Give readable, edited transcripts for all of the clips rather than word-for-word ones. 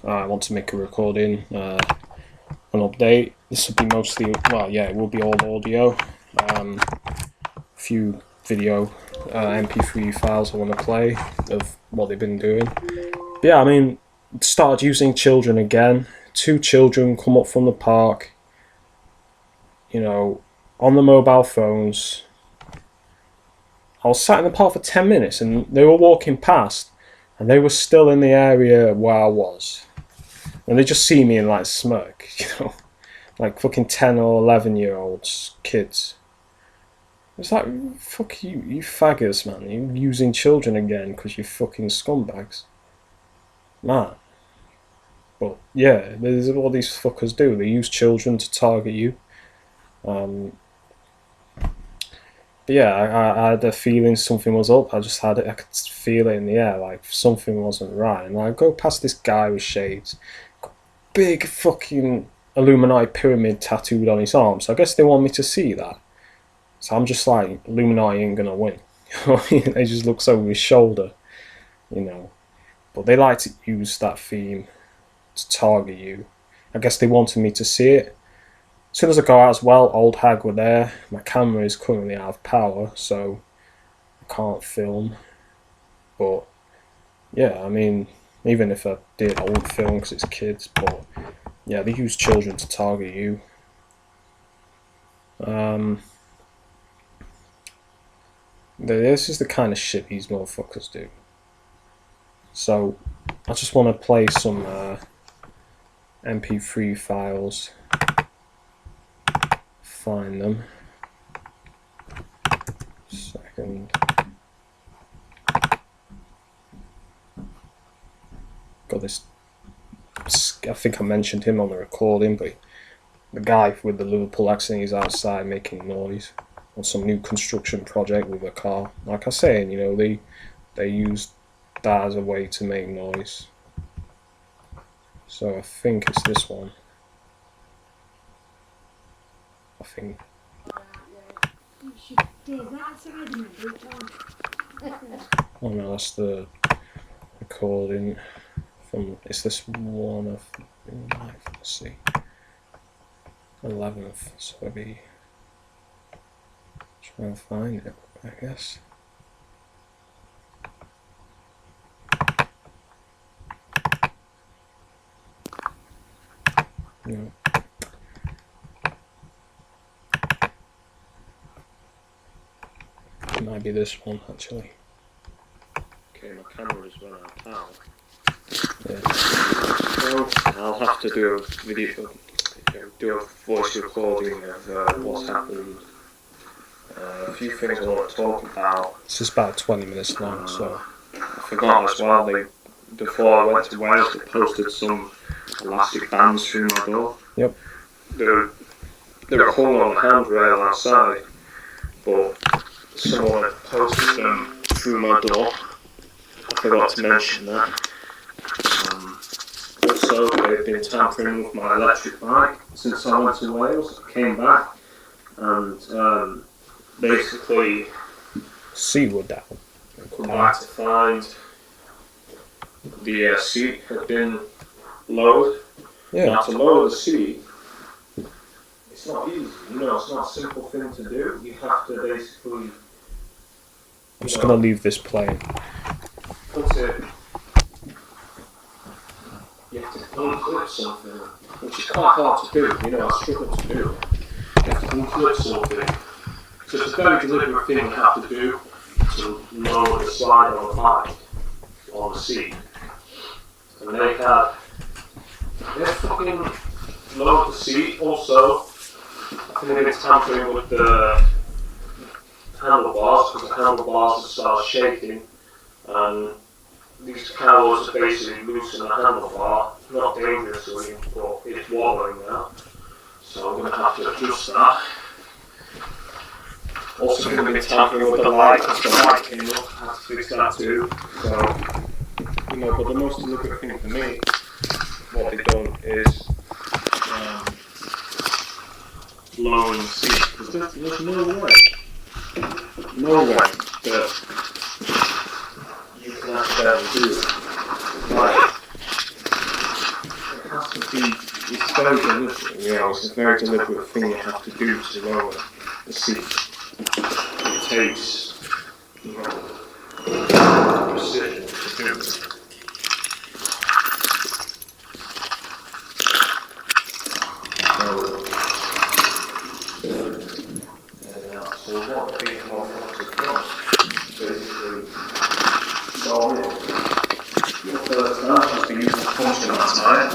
I want to make a recording, an update. This will be mostly, well, yeah, it will be all audio. A few video MP3 files I want to play of what they've been doing. But yeah, I mean, started using children again. 2 children come up from the park, you know, on the mobile phones. I was sat in the park for 10 minutes and they were walking past and they were still in the area where I was. And they just see me and like smirk, you know, like fucking 10 or 11-year-olds, kids. It's like, fuck you, you faggots, man. You're using children again because you fucking scumbags. Man. But yeah, there's what these fuckers do. They use children to target you. But yeah, I had a feeling something was up. I just had it, I could feel it in the air, like something wasn't right. And I go past this guy with shades, big fucking Illuminati pyramid tattooed on his arm. So I guess they want me to see that. So I'm just like, Illuminati ain't gonna win. They just looks over his shoulder, you know. But they like to use that theme to target you. I guess they wanted me to see it. As soon as I go out as well, Old Hag were there. My camera is currently out of power, so I can't film. But yeah, I mean, even if I did, I wouldn't film because it's kids. But yeah, they use children to target you. This is the kind of shit these motherfuckers do. So I just want to play some MP3 files. Find them. Second. Got this. I think I mentioned him on the recording, but the guy with the Liverpool accent, he's outside making noise on some new construction project with a car. Like I was saying, you know, they use that as a way to make noise. So I think it's this one. I think. Oh no, that's the recording from. It's this one of. Let's see. 11th. So it'll be. Try and find it, I guess. No. It might be this one actually. Okay, my camera's run out of power. Yeah. So I'll have to do a video, do a voice recording of what's happened. A few things I want to talk about. This is about 20 minutes long, so I forgot as well. Before I went to Wales, they posted some elastic bands through my door. Yep. They were hung on the handrail outside, but someone had posted them through my door. I forgot to mention that. Also, they've been tampering with my electric bike since I went to Wales. I came back and basically seaward down. Come back to find the seat had been lowered. Yeah. Now to lower the seat, it's not easy. You know, it's not a simple thing to do. You have to basically. I'm just gonna leave this playing. Put it. You have to unclip something, which is quite hard to do. You know, I struggle to do. You have to unclip something. So it's a very deliberate thing you have to do to lower the slide on the bike, on the seat. And they fucking lowered the seat. Also, I think they've been tampering with the handlebars, because the handlebars have started shaking. And these cows are basically loosening the handlebar. Not dangerously, but it's wobbling now. So I'm going to have to adjust that. Also going to be tampering with the light, because the light came up, I have to fix that too. So, you know, but the most deliberate thing for me, what they've done is lowering the seat, because there's no way that you can actually do it. Right. very deliberate, you know, it's a very deliberate thing you have to do to lower the seat. It takes, you know, precision to do it. So what the big motherfuckers do, basically, go in. Your first time used to use the punch in that time.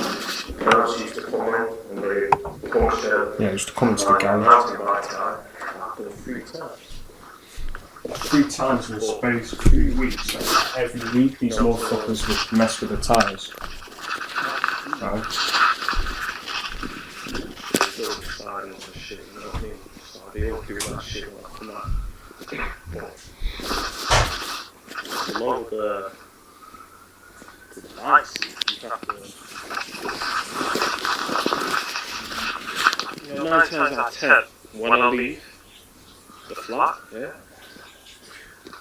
Girls used to come in and they punch their... Yeah, used to come into the garage. 3 times. 3 times in the space of 3 weeks. Like, every week these motherfuckers would mess with the tyres. Right? Sardines and shit, you know what I mean? So they don't do that shit when I come out. But a lot of the ice, you have to, you know, 9 times out of 10, when I leave the flat, yeah,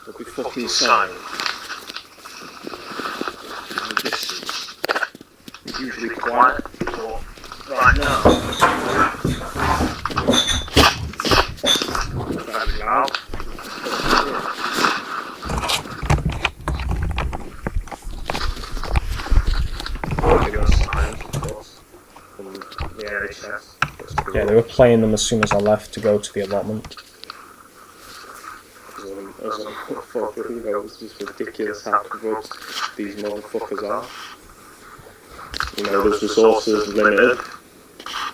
it'll be fucking silent. And this is usually quiet, but right now, very loud. Yeah, they were playing them as soon as I left to go to the allotment. You know, it's just ridiculous how corrupt these motherfuckers are. You know, there's resources limited,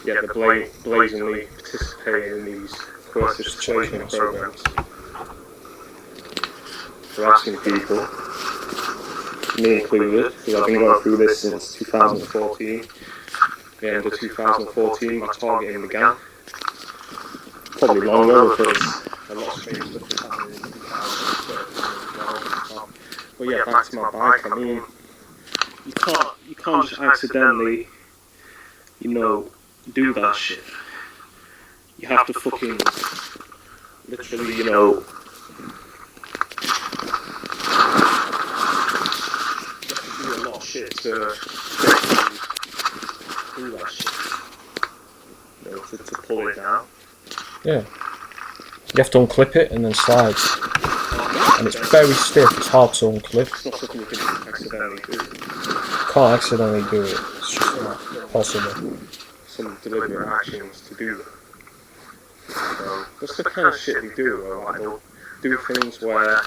yet they're blazingly participating in these coercive training programs. Harassing people, me included, because I've been going through this since 2014. The end of 2014, my targeting began. Probably longer because a lot of strange stuff was happening in 2013. But yeah, back to my bike. I mean, you can't just accidentally, you know, do that shit. You have to fucking literally, you know, you have to do a lot of shit to do that shit. You know, to pull it down. Yeah. You have to unclip it and then slide. And it's very stiff, it's hard to unclip. It's not something you can accidentally do. You can't accidentally do it, it's just not possible. Some deliberate actions to do that. So, that's the kind of shit they do. Like, they'll do things where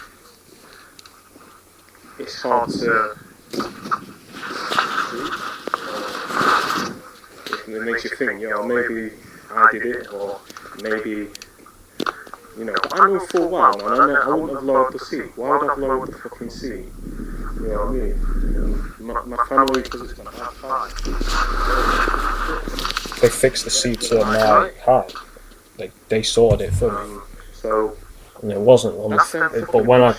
it's hard to do. It makes you think, you know, maybe I did it, or maybe, you know, I knew full well, man, I wouldn't have lowered the seat. Why would I have lowered the fucking seat? You know what I mean? My family, because it's going to have high. They fixed the seat to my height. They sorted it for me. So, and it wasn't on the, but when I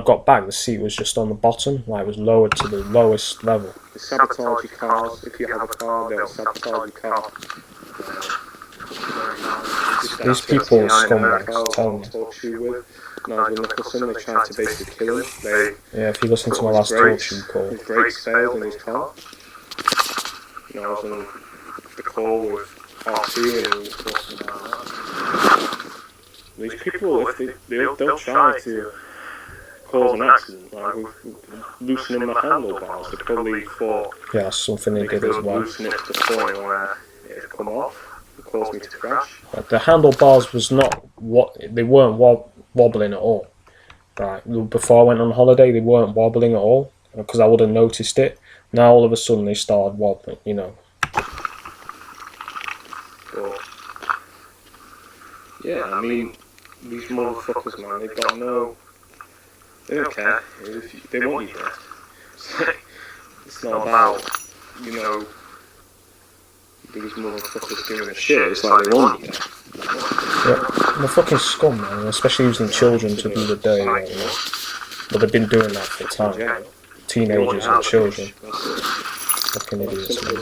got back, the seat was just on the bottom, like it was lowered to the lowest level. They sabotage your cars. If you have a car, they'll sabotage your car. These people are scumbags, tell me. Nigel Nicholson, they tried to basically kill him. Yeah, if you listen to my last talk show call. His brakes failed in his car. You know, I was on the call with RT and he was talking about that. These people, if they'll try to cause an accident, like with loosening the handlebars, they probably thought, yeah, something they did as well. Loosen it to the point where it'd come off, it caused me to crash. But the handlebars was not they weren't wobbling at all. Right, before I went on holiday, they weren't wobbling at all because I would have noticed it. Now all of a sudden they started wobbling, you know. But, yeah, I mean, these motherfuckers, man, they've got no. They don't care. They want you dead. It's not about, you know, these motherfuckers doing a shit. It's like they want you dead. Yeah, they're fucking scum, man. Especially using children to do the dirty work. You know? But they've been doing that for time. Teenagers and children. Fucking idiots, man.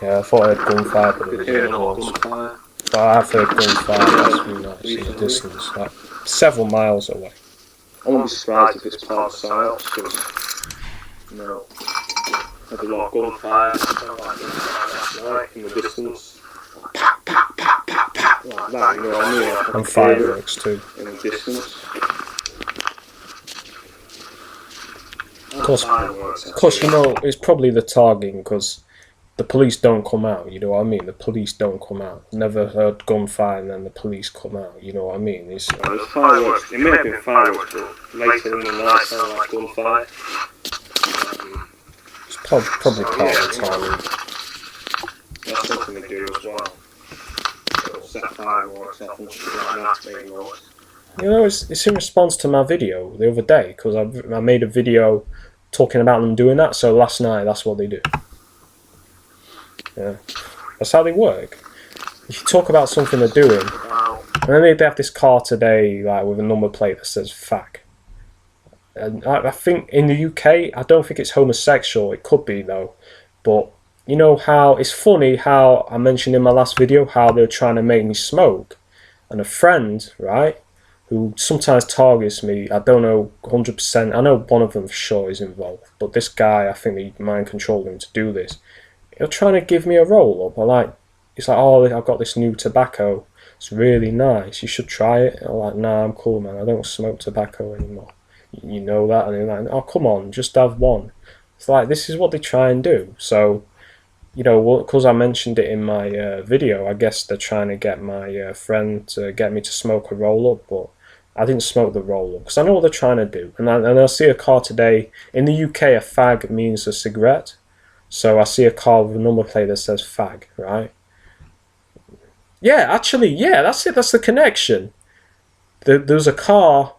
Yeah, I thought I had gunfire, but it was gunfire. But I've heard gunfire that's been like in the distance, like several miles away. I wouldn't be surprised if it's part of the psyops, because, you know, there's a lot of gunfire, last night in the distance. Like that, you know what I mean? And fireworks too. In the distance. Of course, you know, it's probably the targeting, because the police don't come out, you know what I mean? The police don't come out. Never heard gunfire and then the police come out, you know what I mean? There's fireworks. It may have been fireworks, but later in the night sounded like gunfire. It's probably part of the targeting. That's something they do as well. They'll set fireworks off and shit like that to make noise. You know, it's in response to my video the other day, because I made a video talking about them doing that, so last night that's what they do. Yeah, that's how they work. You talk about something they're doing, and then they have this car today, like with a number plate that says "fag." And I think in the UK, I don't think it's homosexual. It could be though, but you know how it's funny how I mentioned in my last video how they're trying to make me smoke, and a friend, right, who sometimes targets me. I don't know 100%. I know one of them for sure is involved, but this guy, I think they mind controlled him to do this. They're trying to give me a roll up. It's like, oh, I've got this new tobacco. It's really nice. You should try it. I'm like, nah, I'm cool, man. I don't smoke tobacco anymore. You know that? And they're like, oh, come on, just have one. It's like, this is what they try and do. So, you know, because I mentioned it in my video, I guess they're trying to get my friend to get me to smoke a roll up, but I didn't smoke the roll up because I know what they're trying to do. And I see a car today. In the UK, a fag means a cigarette. So I see a car with a number plate that says fag, right? Yeah, actually, yeah, that's it. That's the connection. There was a car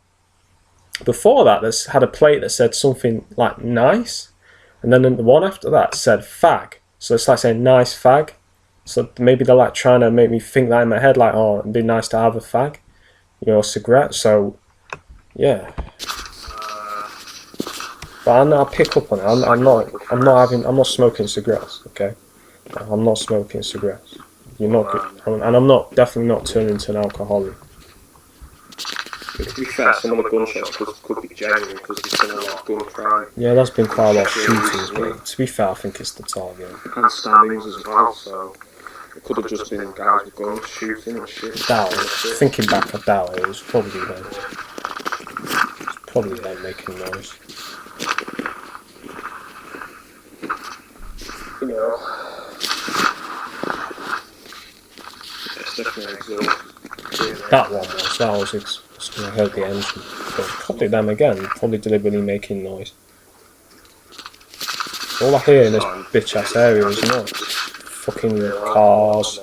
before that that had a plate that said something like nice. And then the one after that said fag. So it's like saying nice fag. So maybe they're like trying to make me think that in my head, like, oh, it'd be nice to have a fag, you know, a cigarette. So, yeah. But I pick up on it. I'm not smoking cigarettes. Okay, I'm not smoking cigarettes. You're not good, and I'm definitely not turning into an alcoholic. To be fair, some of the gunshots could be genuine because there's been a lot of gun crime. Yeah, there's been quite a lot of shootings, but to be fair, I think it's the target. And stabbings as well, so it could have just been guys with guns shooting and shit. Thinking back, I doubt it. It was probably them. It's probably them making noise. You know, it's definitely exhausting. That was I heard the engine. But probably them again, probably deliberately making noise. All I hear in this bitch ass area is noise. Fucking cars,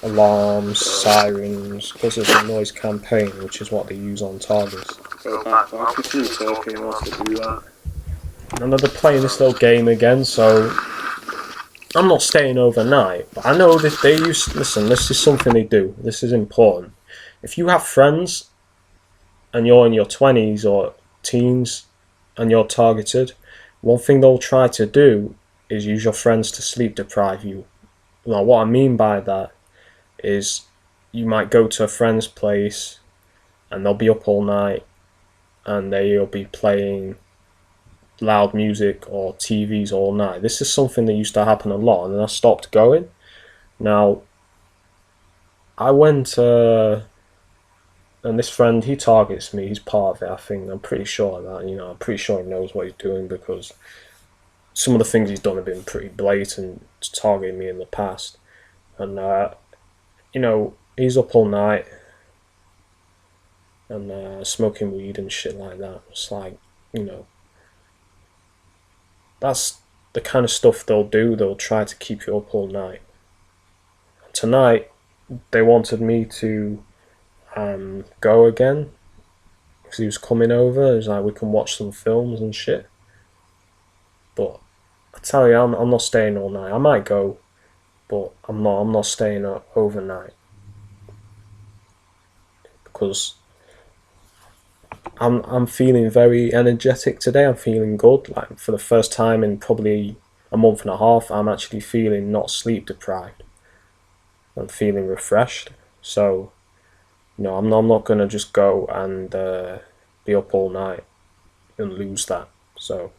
alarms, sirens, because it's a noise campaign, which is what they use on targets. Go back, I'll continue talking whilst they do that. And they're playing this little game again, so I'm not staying overnight, but I know that listen, this is something they do. This is important. If you have friends and you're in your 20s or teens and you're targeted, one thing they'll try to do is use your friends to sleep deprive you. Now, what I mean by that is you might go to a friend's place and they'll be up all night and they'll be playing loud music or TVs all night. This is something that used to happen a lot, and then I stopped going. Now, I went, and this friend, he targets me, he's part of it, I think. I'm pretty sure of that, you know, I'm pretty sure he knows what he's doing because some of the things he's done have been pretty blatant to targeting me in the past. And, you know, he's up all night and smoking weed and shit like that. It's like, you know, that's the kind of stuff they'll do. They'll try to keep you up all night. Tonight, they wanted me to go again because he was coming over. He was like, we can watch some films and shit. But I tell you, I'm not staying all night. I might go, but I'm not staying overnight because I'm feeling very energetic today. I'm feeling good. Like for the first time in probably a month and a half, I'm actually feeling not sleep deprived. I'm feeling refreshed. So, I'm not gonna just go and be up all night and lose that. So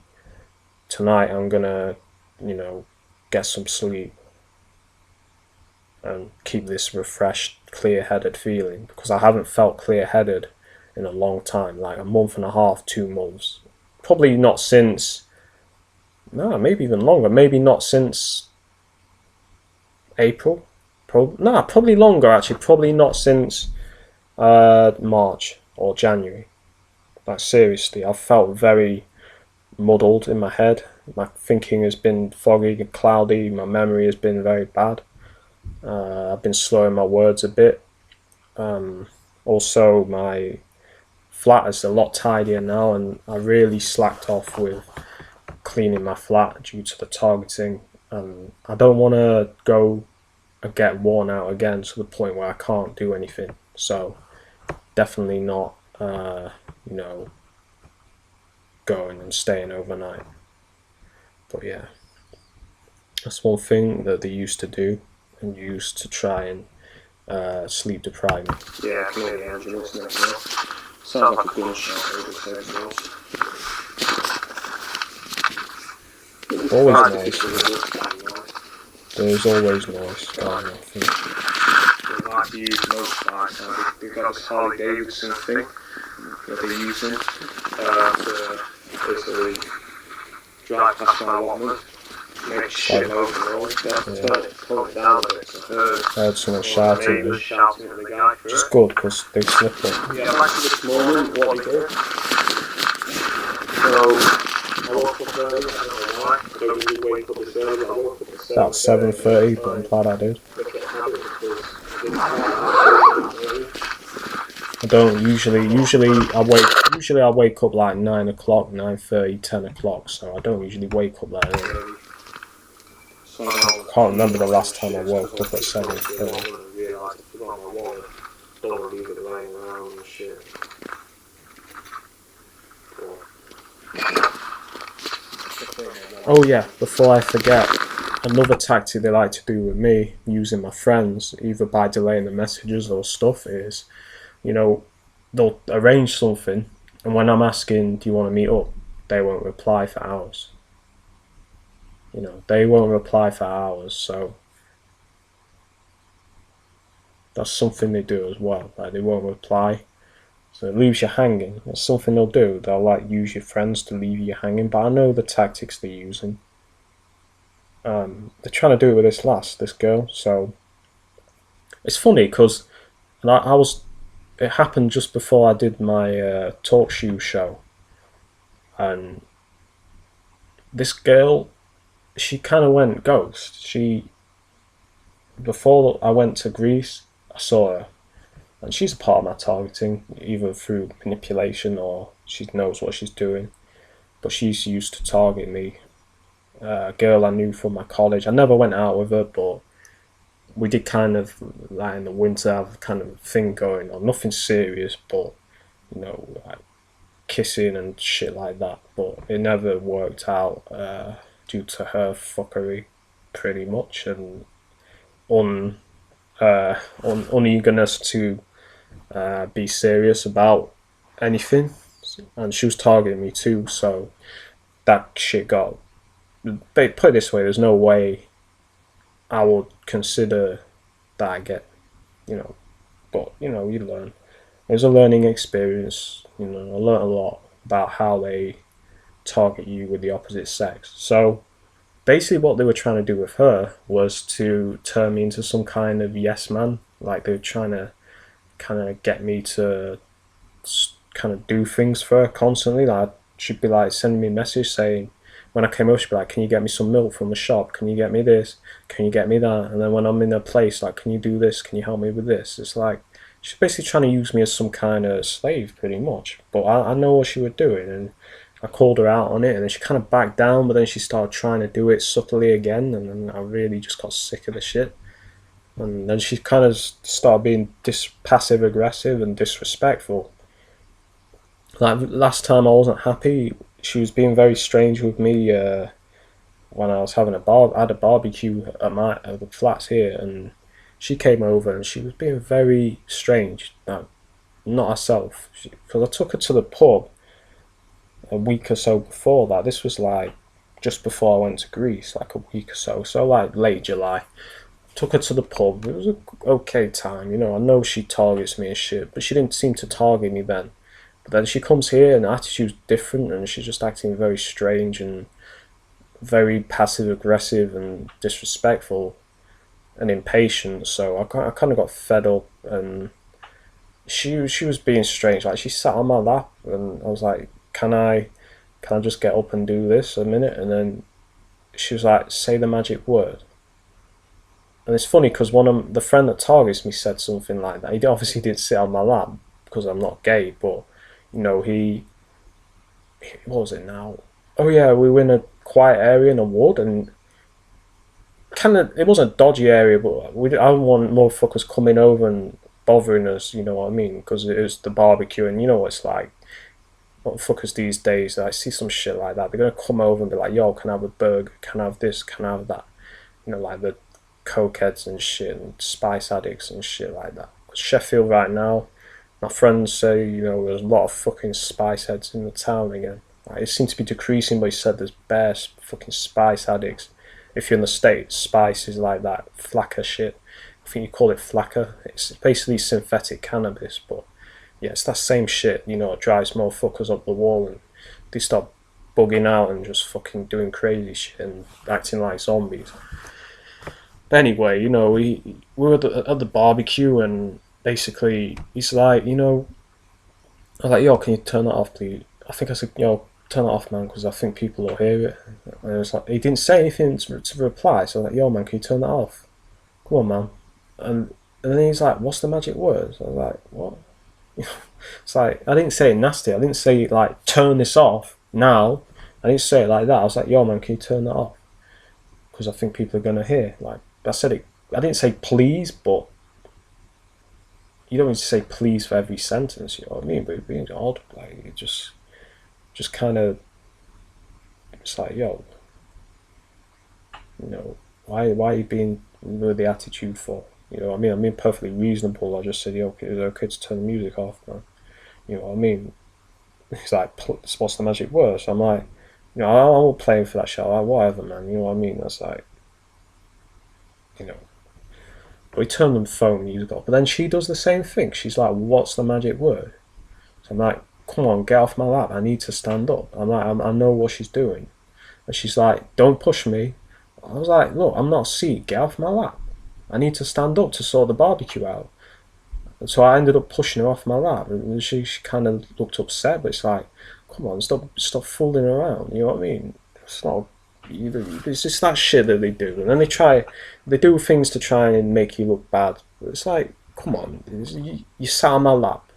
tonight I'm gonna, get some sleep and keep this refreshed, clear-headed feeling, because I haven't felt clear-headed in a long time, like a month and a half, 2 months. Probably not since, no, maybe even longer. Maybe not since April. Probably longer actually. Probably not since March or January. Like seriously, I've felt very muddled in my head. My thinking has been foggy and cloudy. My memory has been very bad. I've been slurring my words a bit. Also, my flat is a lot tidier now, and I really slacked off with cleaning my flat due to the targeting. And I don't want to go and get worn out again to the point where I can't do anything. So definitely not, going and staying overnight. But yeah, that's one thing that they used to do and used to try and sleep deprive me. Yeah, I can hear the engine listening now. Sounds like a gunshot over the same Always noise. There's always noise going on, I think. They like to use motorbikes. They've got this Harley Davidson thing that they're using to basically drive past my allotment, make shit over the road. Pull it down a bit. I heard someone shouting. Shouting at the guy for It's it. good because they slip it. Yeah, back to this moment, what we did. So, I woke up early, I don't know why. I don't really wake up this early, I woke up at About 7:30, but I'm glad I did. I don't usually I wake up like 9 o'clock, 9:30, 10 o'clock, so I don't usually wake up that early. I can't remember the last time I woke up at 7:30. Don't leave it lying around and shit. Oh yeah, before I forget, another tactic they like to do with me, using my friends, either by delaying the messages or stuff, is, they'll arrange something, and when I'm asking, do you want to meet up, they won't reply for hours. They won't reply for hours, so that's something they do as well. Like, they won't reply, so it leaves you hanging. That's something they'll do. They'll use your friends to leave you hanging. But I know the tactics they're using. They're trying to do it with this girl. So it's funny because it happened just before I did my talk show, and this girl, she kind of went ghost. Before I went to Greece, I saw her, and she's a part of my targeting, either through manipulation or she knows what she's doing. But she's used to target me. A girl I knew from my college. I never went out with her, but we did kind of, like in the winter, have kind of thing going on. Nothing serious, but like kissing and shit like that. But it never worked out due to her fuckery, pretty much, and uneagerness to be serious about anything. And she was targeting me too, so that shit got. They put it this way: there's no way I would consider that I get, but you learn. It was a learning experience. I learned a lot about how they target you with the opposite sex. So basically, what they were trying to do with her was to turn me into some kind of yes man. Like, they were trying to kind of get me to kind of do things for her constantly. Like, she'd be like sending me a message saying, when I came over, she'd be like, can you get me some milk from the shop? Can you get me this? Can you get me that? And then when I'm in a place, like, can you do this? Can you help me with this? It's like, she's basically trying to use me as some kind of slave, pretty much. But I know what she was doing, and I called her out on it, and then she kind of backed down, but then she started trying to do it subtly again, and then I really just got sick of the shit. And then she kind of started being passive-aggressive and disrespectful. Like, last time I wasn't happy, she was being very strange with me when I was having I had a barbecue at the flats here, and she came over and she was being very strange. Now, not herself, because I took her to the pub a week or so before that. This was like just before I went to Greece, like a week or so. So like late July. Took her to the pub. It was an okay time, you know. I know she targets me and shit, but she didn't seem to target me then. But then she comes here and her attitude's different, and she's just acting very strange and very passive aggressive and disrespectful and impatient. So I kind of got fed up, and she was being strange. Like, she sat on my lap, and I was like, can I just get up and do this a minute? And then she was like, say the magic word. And it's funny because the friend that targets me said something like that. He obviously didn't sit on my lap because I'm not gay, but you know, what was it now? Oh yeah, we were in a quiet area in a wood, and it wasn't a dodgy area, but I didn't want motherfuckers coming over and bothering us, you know what I mean? Because it was the barbecue, and you know what it's like. Motherfuckers these days, I see some shit like that, they're gonna come over and be like, yo, can I have a burger? Can I have this? Can I have that? You know, like the cokeheads and shit, and spice addicts and shit like that. Because Sheffield right now, my friends say, you know, there's a lot of fucking spice heads in the town again. Like, it seems to be decreasing, but he said there's bare fucking spice addicts. If you're in the States, spice is like that flacker shit. I think you call it flacker. It's basically synthetic cannabis, but yeah, it's that same shit, you know. It drives motherfuckers up the wall, and they start bugging out and just fucking doing crazy shit and acting like zombies. But anyway, you know, we were at the barbecue, and basically he's like, you know, I was like, yo, can you turn that off, please? I think I said, yo, turn it off, man, because I think people will hear it. And it was like, he didn't say anything to reply, so I was like, yo, man, can you turn that off? Come on, man. And then he's like, what's the magic word? So I was like, what? It's like, I didn't say it nasty. I didn't say, like, turn this off now. I didn't say it like that. I was like, yo, man, can you turn that off? Because I think people are going to hear. Like, I said it. I didn't say please, but you don't need to say please for every sentence, you know what I mean? But it being odd, like, it just kind of, it's like, yo, you know, why are you being with the attitude for? You know what I mean? I'm being perfectly reasonable. I just said, yo, is it okay to turn the music off, man? You know what I mean? He's like, what's the magic word? So I'm like, you know, I won't play for that show. Like, whatever, man. You know what I mean? That's like, you know. But he turned the phone music off. But then she does the same thing. She's like, what's the magic word? So I'm like, come on, get off my lap. I need to stand up. I'm like, I know what she's doing. And she's like, don't push me. I was like, look, I'm not a seat. Get off my lap. I need to stand up to sort the barbecue out. And so I ended up pushing her off my lap. And she kind of looked upset, but it's like, come on, stop fooling around. You know what I mean? It's not. It's just that shit that they do, and then they do things to try and make you look bad. But it's like, come on, you sat on my lap,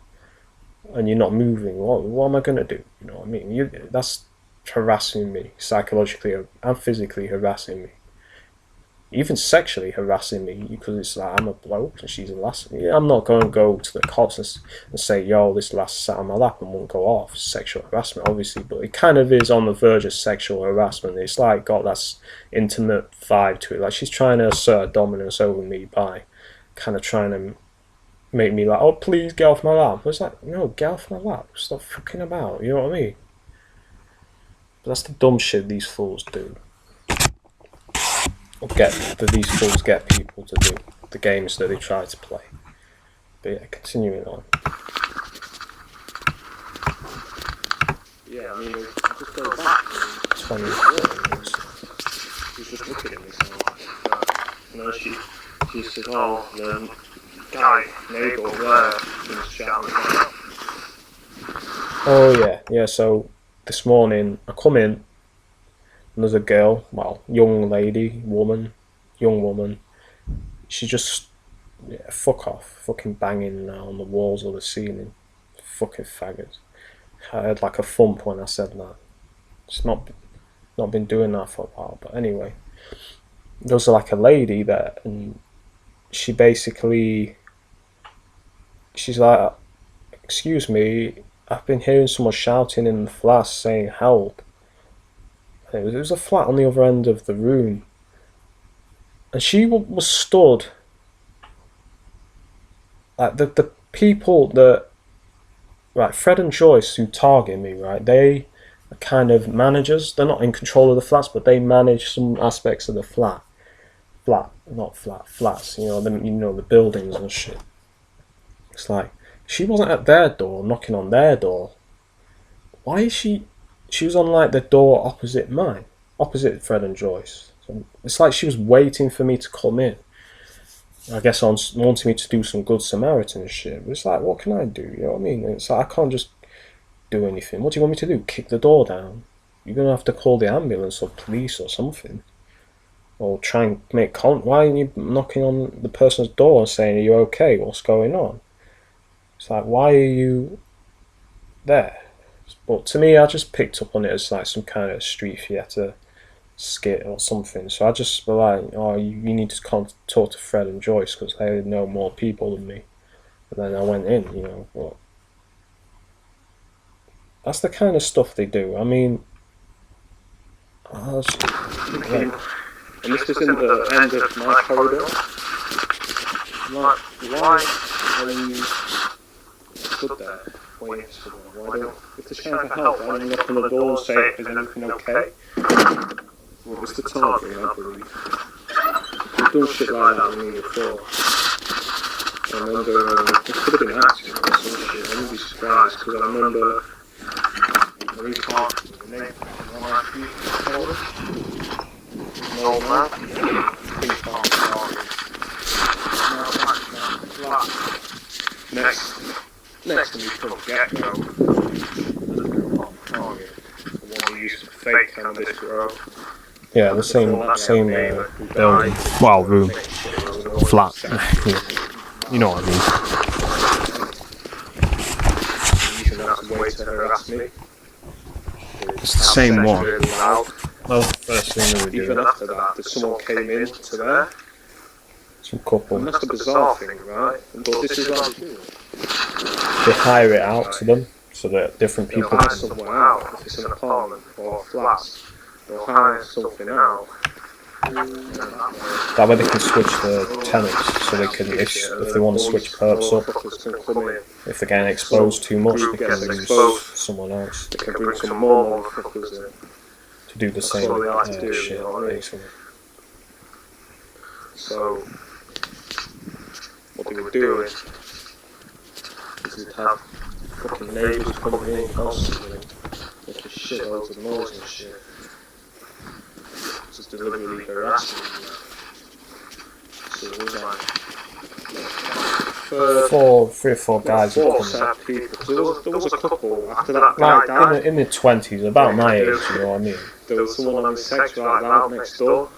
and you're not moving. What am I gonna do? You know what I mean? That's harassing me psychologically and physically harassing me. Even sexually harassing me, because it's like, I'm a bloke and she's a lass. I'm not going to go to the cops and say, yo, this lass sat on my lap and won't go off. Sexual harassment, obviously, but it kind of is on the verge of sexual harassment. It's like got that intimate vibe to it. Like, she's trying to assert dominance over me by kind of trying to make me like, oh, please get off my lap. But it's like, no, get off my lap. Stop fucking about. You know what I mean? But that's the dumb shit these fools do. These fools get people to do the games that they try to play. But yeah, continuing on. Yeah, I mean, just go back 20 years. She's just looking at me saying, you know, she says, oh, the guy, neighbour over there, is shouting. Oh yeah, so this morning I come in, and there's a girl, young woman, she just, fuck off, fucking banging on the walls or the ceiling, fucking faggots. I had like a thump when I said that. It's not been doing that for a while, but anyway. There was like a lady there, and she basically, she's like, excuse me, I've been hearing someone shouting in the flat saying help. It was a flat on the other end of the room, and she was stood like the people that, right, Fred and Joyce who target me, right, they are kind of managers. They're not in control of the flats, but they manage some aspects of the flats, the buildings and shit. It's like, she wasn't at their door, knocking on their door. Why is she was on like the door opposite mine, opposite Fred and Joyce. So it's like she was waiting for me to come in. I guess on wanting me to do some good Samaritan shit. But it's like, what can I do? You know what I mean? It's like, I can't just do anything. What do you want me to do? Kick the door down? You're gonna have to call the ambulance or police or something. Or try and make why aren't you knocking on the person's door and saying, are you okay? What's going on? It's like, why are you there? But to me, I just picked up on it as like some kind of street theatre skit or something. So I just was like, oh, you need to talk to Fred and Joyce because they know more people than me. And then I went in, but that's the kind of stuff they do. I mean, And this was in the end of my corridor. Like, why are you stood there waiting for them? Why don't, if they're shouting for help, why don't you knock on the door and say, is anything okay? Well, Mr. Target, I believe. We've done shit like that with me before. I remember, it could have been an accident or some shit, I wouldn't be surprised, because I remember Marie Target, the name of one of my told us. An old man. Next to me from the get-go, Target, the one we used to fake cannabis grow. yeah, the same building. Well, room, flat. You know what I mean. Using that as a way to harass me. It's the same one. Really loud. Well, first thing they would do. Even after that, someone came in to there. Some couple. And that's the bizarre thing, right? But this is what they do. They hire it out to them so that different They'll people hire can. someone out, if it's an apartment or a flat. They'll hire something out. That way they can switch the tenants, so they can, if they want to switch perps up, if they're getting exposed too much, they can use someone else They can bring some more motherfuckers in. to do the same shit, basically. So, what they would do is they'd have fucking neighbours coming in constantly, making shitloads of noise and shit. Just deliberately harassing them. So it was like, Three or four guys would four come in. sad people. So there was a couple after that guy Like died. in the 20s, about my age, you know what I mean? There was someone having sex right loud next door.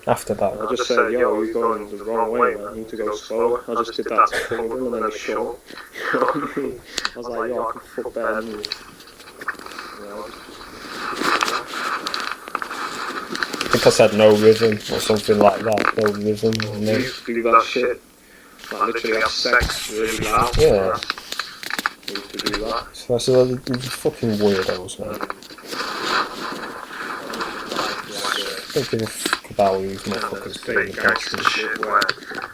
After I that, just said, yo, you're going the wrong way, man. You need to go slower. I just did that to them and then they shut up. You know what I mean? I was like, yo, I can fuck better than you. You know? I think I said no rhythm or something like that. No rhythm. You used to do that shit. Like literally have sex really loud. Yeah. You used to do that. So I said, they're fucking weirdos, man. Don't give a fuck about these motherfuckers doing Fake gangster shit where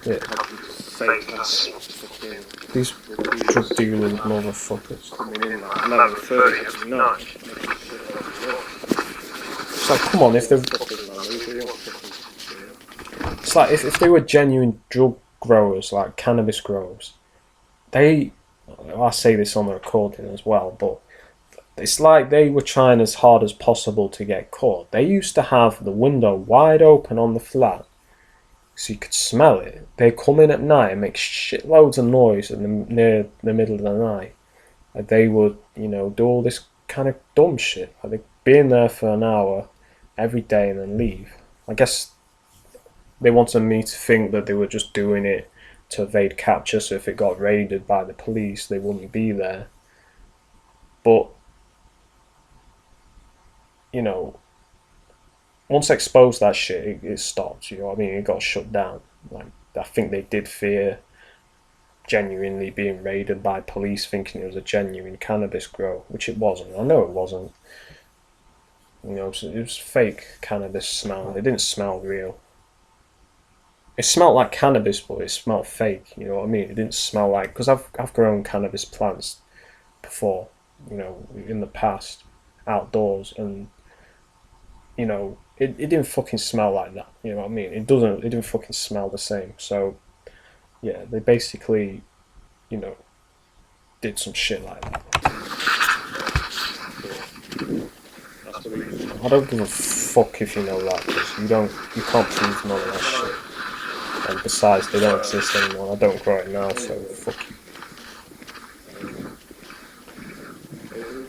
Yeah. fake ass fucking These drug dealing motherfuckers. coming in like 11:30 every night. It's like, come on, if they're... It's like, if they were genuine drug growers, like cannabis growers, I say this on the recording as well, but it's like they were trying as hard as possible to get caught. They used to have the window wide open on the flat so you could smell it. They come in at night and make shitloads of noise near the middle of the night. Like they would, do all this kind of dumb shit. Like they'd be in there for an hour every day and then leave. I guess they wanted me to think that they were just doing it to evade capture, so if it got raided by the police, they wouldn't be there. But, once they exposed that shit, it stopped, you know what I mean? It got shut down. Like, I think they did fear genuinely being raided by police, thinking it was a genuine cannabis grow, which it wasn't. I know it wasn't. So it was fake cannabis smell. It didn't smell real. it smelled like cannabis, but it smelled fake. You know what I mean? It didn't smell like, because I've grown cannabis plants before, you know, in the past, outdoors, and you know, it didn't fucking smell like that. You know what I mean? It didn't fucking smell the same. So yeah, they basically, you know, did some shit like that. That's the reason. I don't give a fuck if you know that, because you can't prove none of that shit. And besides, they don't exist anymore. I don't grow it now, so fuck you.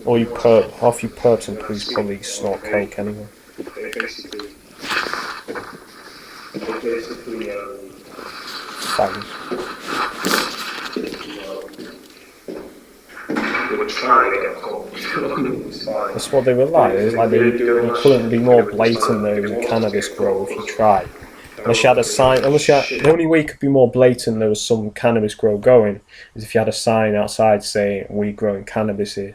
Or you half you perps and please probably snort coke anyway. They basically Faggots. they were trying to get caught. It's like, That's what they were like. It was like they couldn't be more blatant that it was a cannabis grow if you tried. Unless you had a sign, the only way you could be more blatant there was some cannabis grow going is if you had a sign outside saying we growing cannabis here.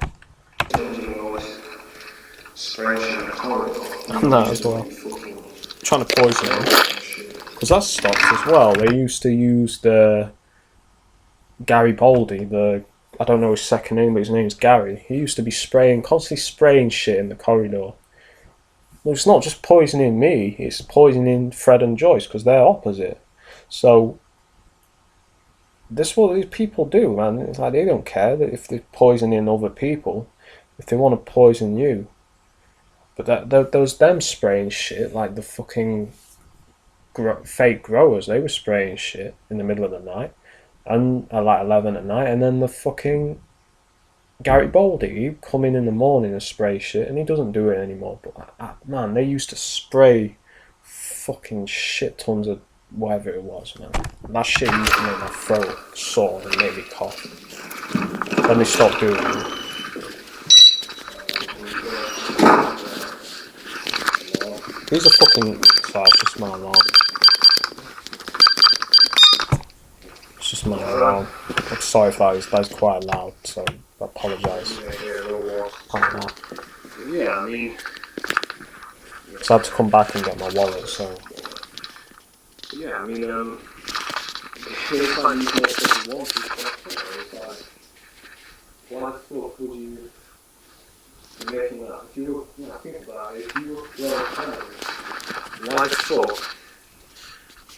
And that as well. Trying to poison them. Because that stopped as well. They used to use the Gary Baldy, I don't know his second name, but his name's Gary. He used to be constantly spraying shit in the corridor. Well, it's not just poisoning me, it's poisoning Fred and Joyce, because they're opposite. So, this is what these people do, man. It's like they don't care that if they're poisoning other people, if they want to poison you. But there was them spraying shit, like the fucking fake growers, they were spraying shit in the middle of the night, and at like 11 at night, and then the fucking Gary Baldy, he'd come in the morning and spray shit, and he doesn't do it anymore. But man, they used to spray fucking shit tons of whatever it was, man. And that shit used to make my throat sore and make me cough. Then they stopped doing it. These are fucking. Sorry, it's just my alarm. It's just my alarm. I'm sorry if that is quite loud, so I apologise. Yeah, I mean, So I had to come back and get my wallet, so. yeah, I mean, it's like you more things you want, it's like, why the fuck would you be making that? If you think about it, if you were growing cannabis, why the fuck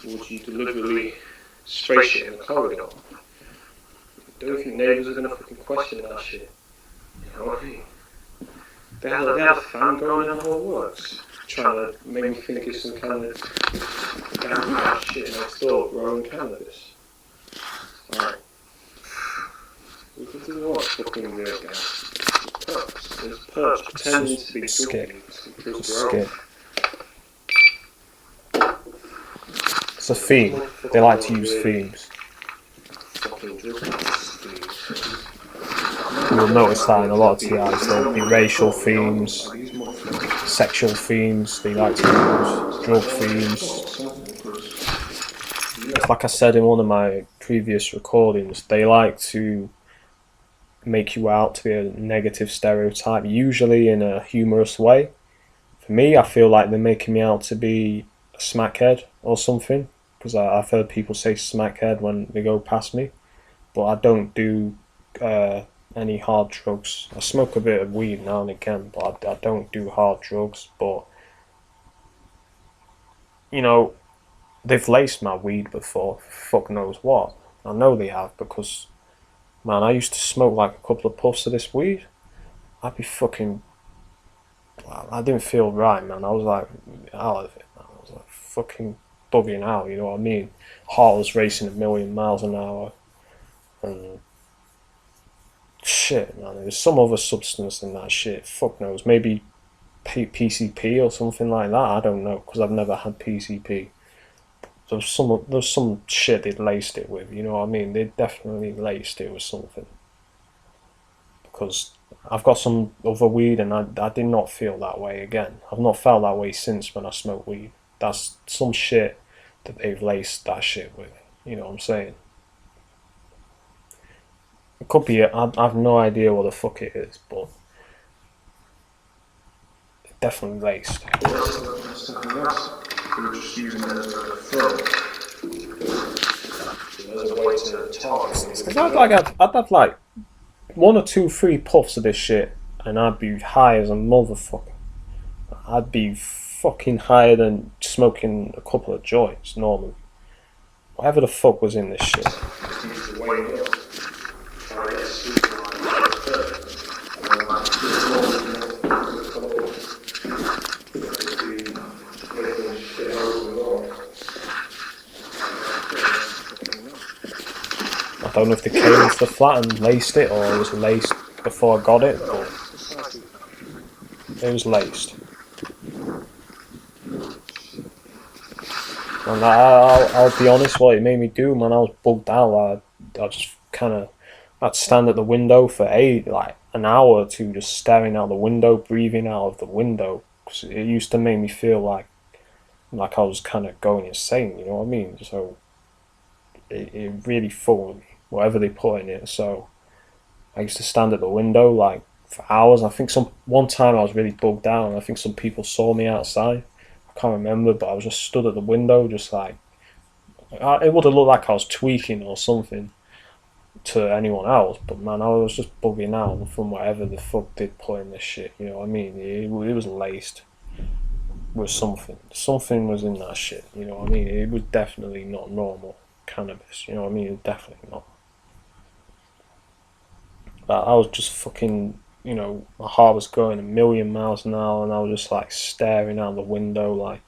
would you deliberately spray shit in the corridor? Don't you think neighbours are gonna fucking question that shit? You know what I mean? They had a fan going on how it works, trying to make me think it's some kind of damn shit next door growing cannabis. Alright. We can do what fucking weird guys. Perps. There's perps pretending to be Skip. It's a theme. They like to use themes. You'll notice that in a lot of TIs. There'll be racial themes, sexual themes. They like to use drug themes. Like I said in one of my previous recordings, they like to make you out to be a negative stereotype, usually in a humorous way. For me, I feel like they're making me out to be a smackhead or something, because I've heard people say smackhead when they go past me, but I don't do any hard drugs. I smoke a bit of weed now and again, but I don't do hard drugs. But you know, they've laced my weed before, fuck knows what. I know they have, because man, I used to smoke like a couple of puffs of this weed. I'd be fucking. I didn't feel right, man. I was like out of it, man. I was like fucking bugging out, you know what I mean? Heart was racing 1,000,000 miles an hour. And shit, man. There was some other substance in that shit. Fuck knows. Maybe PCP or something like that. I don't know, because I've never had PCP. There's some shit they'd laced it with, you know what I mean? They definitely laced it with something. Because I've got some other weed and I did not feel that way again. I've not felt that way since when I smoked weed. That's some shit that they've laced that shit with, you know what I'm saying? It could be, I have no idea what the fuck it is, but it's definitely laced. Something else. We were just using it as a throw. as a way to target things. I'd have like 1 or 2, 3 puffs of this shit, and I'd be high as a motherfucker. I'd be fucking higher than smoking a couple of joints normally. Whatever the fuck was in this shit. I don't know if they came into the flat and laced it, or it was laced before I got it, but it was laced. And I'll be honest, what it made me do, man, I was bugged out. I just I'd stand at the window for like an hour or two, just staring out the window, breathing out of the window, because it used to make me feel like I was kind of going insane, you know what I mean? So it really fucked me, whatever they put in it. So I used to stand at the window like for hours. I think one time I was really bugged out, and I think some people saw me outside. I can't remember, but I was just stood at the window, just like, it would have looked like I was tweaking or something to anyone else, but man, I was just bugging out from whatever the fuck did put in this shit, you know what I mean? It was laced with something. Something was in that shit, you know what I mean? It was definitely not normal cannabis, you know what I mean? Definitely not. I was just fucking, you know, my heart was going a million miles an hour, and I was just like staring out the window, like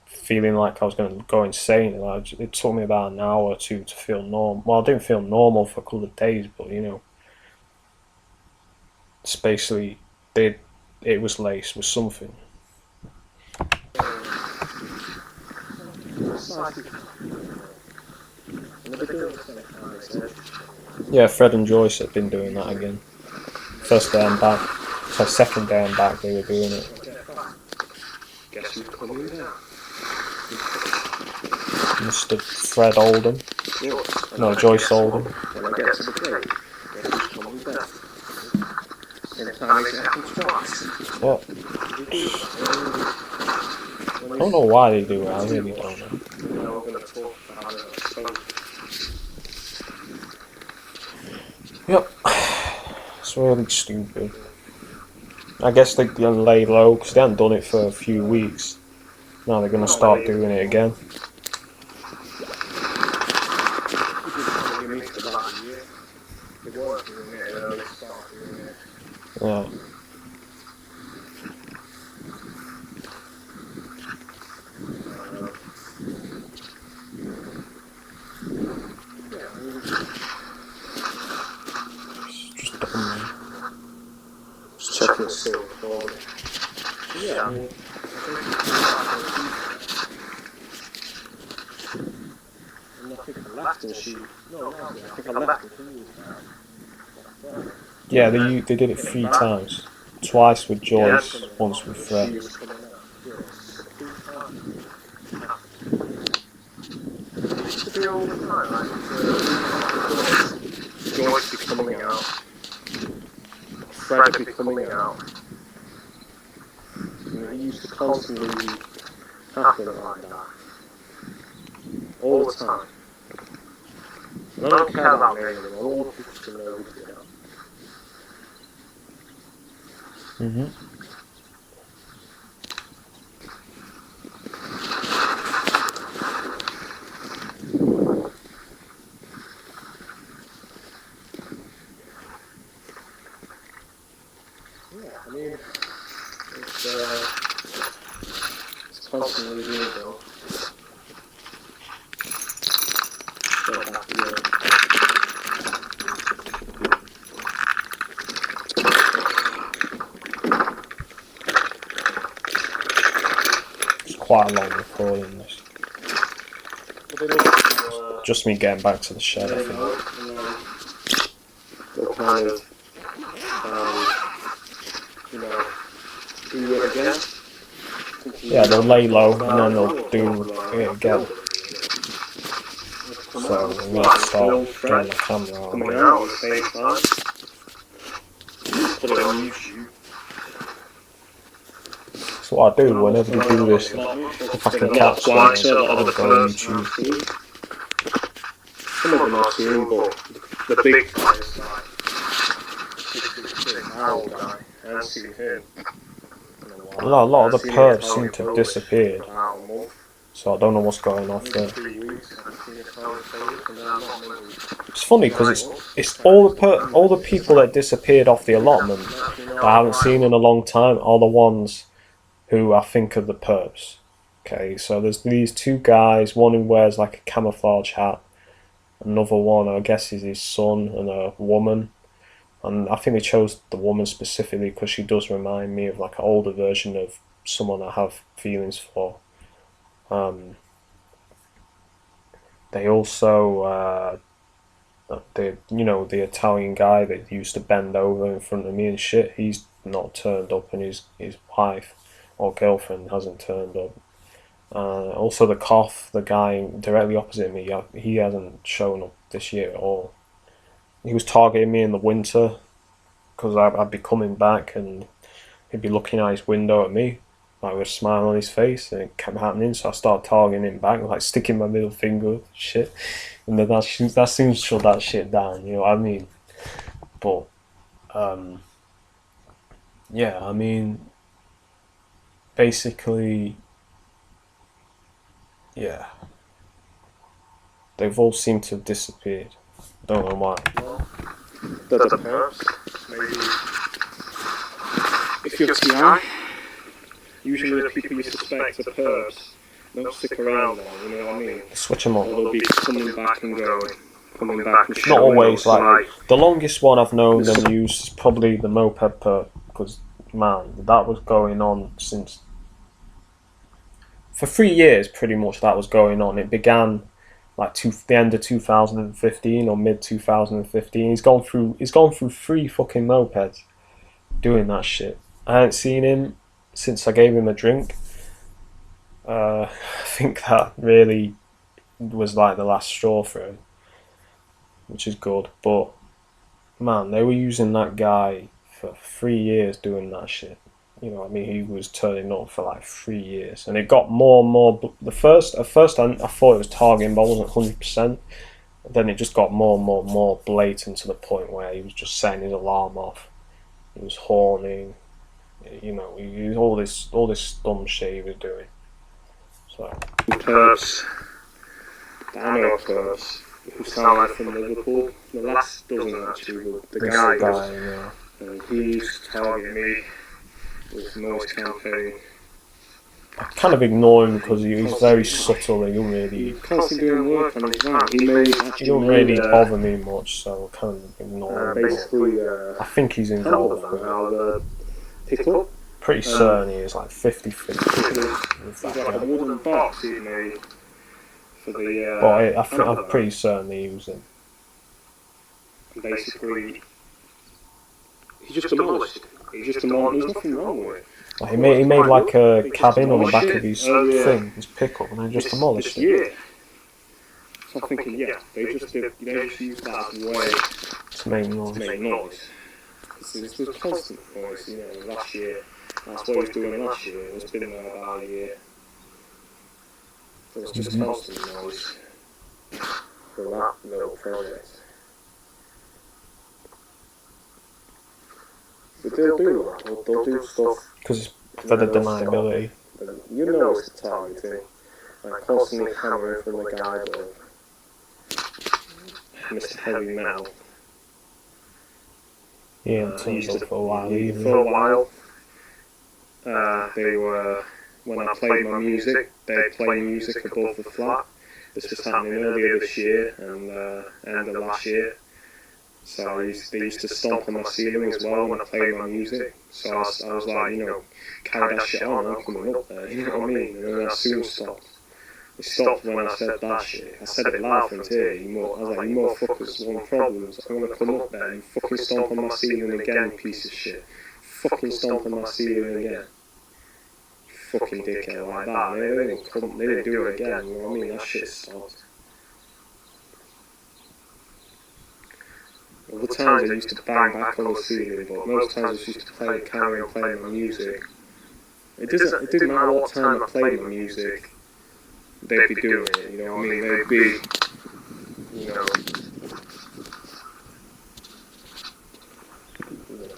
feeling like I was going to go insane. Like, it took me about an hour or two to feel normal. Well, I didn't feel normal for a couple of days, but you know, it's basically it was laced with something. Yeah, Fred and Joyce have been doing that again. First day I'm back, so second day I'm back, they were doing it. Guess who's coming now? Mr. Fred Oldham. No, Joyce Oldham. When I get to the plate, guess who's coming back? In time it happens twice. What? I don't know why they do it, I really don't know. Now we're going to talk about it. Yep. It's really stupid. I guess they're going to lay low because they haven't done it for a few weeks. Now they're going to start doing it again. Yeah. Just dumb, man. Just checking the seal quality. Yeah, I mean, I think I left and she. No, I think I left and Yeah, they did it 3 times. Twice with Joyce, once with Fred. Joyce be coming out. Fred be coming out. You know, he used to constantly happen like that. All the time. And I don't care about me anymore. I want people to know who they are. Mm-hmm. Yeah, I mean, it's constantly being built. Don't have to, Quite a long recording this. Just me getting back to the shed, I think. They'll kind of, you know, do it again. Yeah, they'll lay low and then they'll do it again. So I'm going to start getting the camera out. Coming out at the same time. Put it on YouTube. So what I do whenever they do this, if I can catch them, I'll go on YouTube. Some of them I've seen, but the big guys, like, this owl guy, I haven't seen him. A lot of the perps seem to have disappeared, so I don't know what's going on there. It's funny because it's all the people that disappeared off the allotment that I haven't seen in a long time are the ones who I think are the perps. Okay, so there's these two guys, one who wears like a camouflage hat, another one I guess is his son, and a woman. And I think they chose the woman specifically because she does remind me of like an older version of someone I have feelings for. They also, the Italian guy that used to bend over in front of me and shit, he's not turned up, and his wife or girlfriend hasn't turned up. Also the cough, the guy directly opposite me, he hasn't shown up this year at all. He was targeting me in the winter because I'd be coming back and he'd be looking out his window at me like with a smile on his face, and it kept happening, so I started targeting him back, like sticking my middle finger up, shit, and then that seems to shut that shit down, you know what I mean? But yeah, I mean, basically, yeah, they've all seemed to have disappeared. Don't know why. The perps, maybe. If you're TI, usually the people you suspect are perps don't stick around there, you know what I mean? Switch them on. Or they'll be coming back and going, coming back and Not showing always, up, like, the longest one I've known them use is probably the moped perp, because, man, that was going on since... For 3 years, pretty much, that was going on. It began like the end of 2015 or mid 2015. He's gone through 3 fucking mopeds doing that shit. I haven't seen him since I gave him a drink. I think that really was like the last straw for him, which is good. But man, they were using that guy for 3 years doing that shit. You know what I mean? He was turning up for like 3 years, and it got more and more. At first I thought it was targeting, but I wasn't 100%. Then it just got more and more blatant to the point where he was just setting his alarm off. He was horning, you know, he all this dumb shit he was doing. So perps, I know perps who sound like from Liverpool. The last doesn't actually, but the guy, yeah. And he used to target me with noise campaign. I kind of ignore him because he's very subtle. He don't really. He's constantly doing work on his van. He don't really bother me much, so I kind of ignore him. Basically, I think he's involved with it. I'll pick up. Pretty certain he is like 50-50. It's like a wooden box he made for the. But I'm pretty certain he was in. Basically, he just demolished it. There's nothing wrong with it. Like, he made like a cabin on the back of his thing, his pickup, and then just demolished it. Yeah. So I'm thinking, yeah, they just used that as a way To make noise. There's constant noise, you know, last year. That's what he was doing last year. It's been there about a year. There was just constant noise for that little project. But they'll do that. They'll do stuff. Because for the deniability. You know it's the targeting. Like constantly hammering from the guy above. Mr. Heavy Metal. Yeah, it turns up for a while. Even. For a while. They were, when I played my music, they'd play music above the flat. This was happening earlier this year and end of last year. So they used to stomp on my ceiling as well when I played my music. So I was like, you know, carry that shit on, I'm coming up there, you know what I mean? And then I soon stopped. It stopped when I said that shit. I said it loud from here. I was like, you motherfuckers want problems. I'm gonna come up there, you fucking stomp on my ceiling again, piece of shit. Fucking stomp on my ceiling again. Fucking dickhead like that. They didn't do it again, you know what I mean? That shit stopped. All the times I used to bang back on the ceiling, but most times I just used to carry on playing my music. It didn't matter what time I played my music, they'd be doing it, you know what I mean? They'd be, you know,